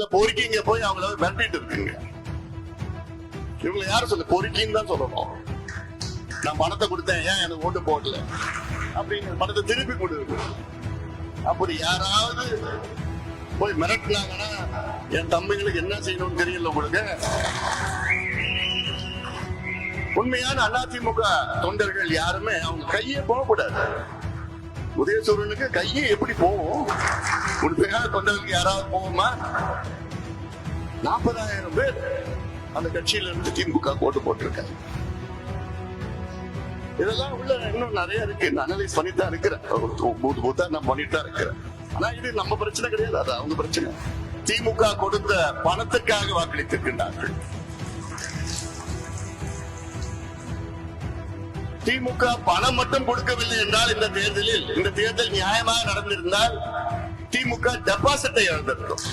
சில பொறுக்கிங்க போய் அவங்கள மிரட்டிட்டு இருக்குங்க. இவங்களை யாரும் சொல்ல, பொறுக்கின்னு தான் சொல்லணும். நான் பணத்தை கொடுத்தேன், ஏன் எனக்கு ஓட்டு போடல அப்படின்னு பணத்தை திருப்பி கொடுக்கு. அப்படி யாராவது போய் மிரட்டினாங்கன்னா என் தம்பிகளுக்கு என்ன செய்யணும்னு தெரியல உங்களுக்கு. உண்மையான அதிமுக தொண்டர்கள் யாருமே அவங்க கையே போகக்கூடாது. உதயசூரனுக்கு கையே எப்படி போகும்? உண்மையான தொண்டர்களுக்கு யாராவது போகுமா? 40,000 பேர் அந்த கட்சியில இருந்து திமுக ஓட்டு போட்டிருக்காங்க. இதெல்லாம் உள்ள இன்னும் நிறைய இருக்கு. அனலைஸ் பண்ணித்தான் இருக்கிறேன், நான் பண்ணிட்டு தான் இருக்கிறேன். ஆனா இது நம்ம பிரச்சனை கிடையாது, அது அவங்க பிரச்சனை. திமுக கொடுத்த பணத்துக்காக வாக்களித்திருக்கின்றார்கள். திமுக பணம் மட்டும் கொடுக்கவில்லை என்றால் இந்த தேர்தல் நியாயமாக நடந்திருந்தால் திமுக டெபாசிட்டை இழந்திருக்கும்.